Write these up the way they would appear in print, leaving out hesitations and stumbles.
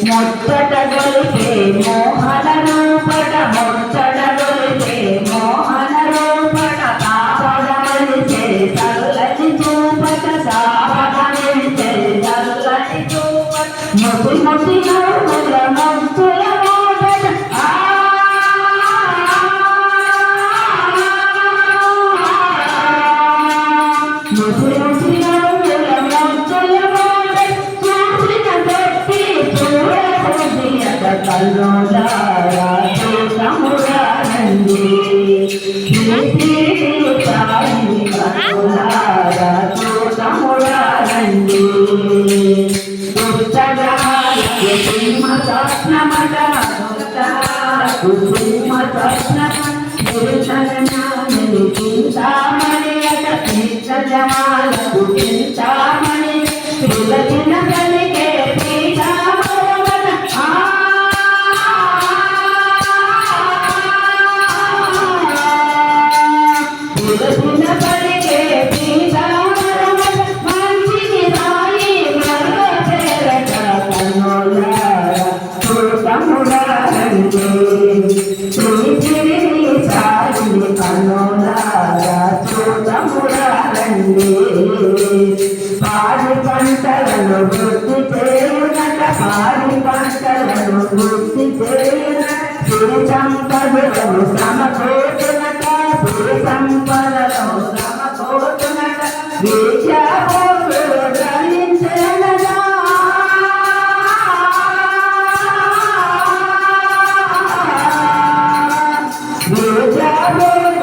మొత్తట గొలిపే మోహన రూపట మొత్తట గొలిపే మోహన రూపట సాపదమలిచే చల్లని చూపట సాపదమలిచే చల్లని చూపట ముసి ముసి నవ్వుల ముద్దుల మోపట ముసి ముసి నవ్వుల ముద్దుల కల్లోలారా చూడమురారండి కల్లోలారా చూడమురారండి దుర్తగాలకు సింహ స్వప్నమట దుర్తగాలకు సింహ స్వప్నమని చింతామణి అట చిత్తజమాలకు చింతామణి పిలచిన కలిగే పాడి పంటలను వృద్ధి చేయునట పాడి పంటలను వృద్ధి చేయునట సిరి సంపదలను సమకూర్చునట సిరి సంపదలను సమకూర్చునట విద్యాబోధులు గ్రహించెనగా విద్యాబోధులు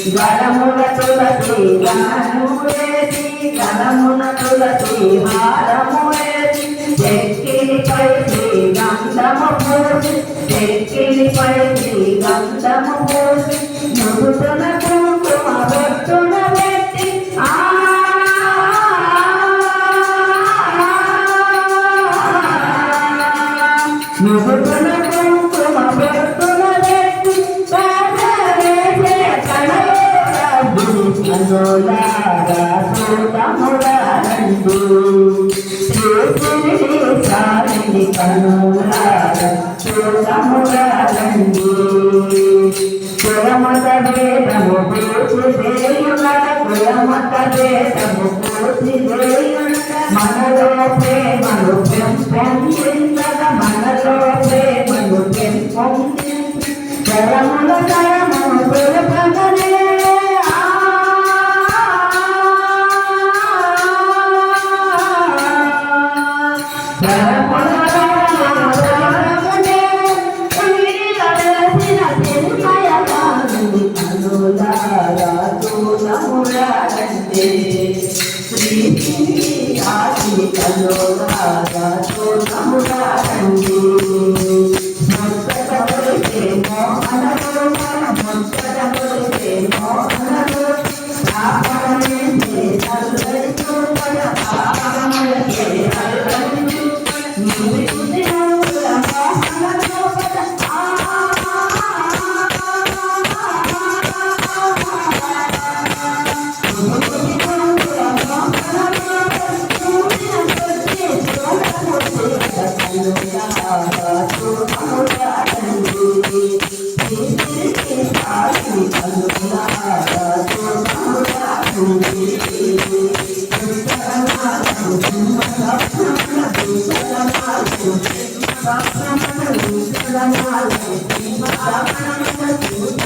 గలమున తులసి గలమువేసి గలమున తులసి హారమువేసి చెక్కిలిపై గంధము పూసి చెక్కిలిపై గంధము పూసి నుదుటన కుంకుమ బొట్టున పెట్టి నుదుటన కుంకుమ బొట్టున పెట్టి కల్లోలారా చూడమురారండి సారిని కల్లోలారా చూడమురారండి కులమత భేదము పూర్తి చేయునట కులమత భేదము పూర్తి చేయునట మనలో ప్రేమను పెంపొందించగా మనలో ప్రేమను పెంపొందించ తరముల తరమును తెలుపగనే Thank you. Thank you.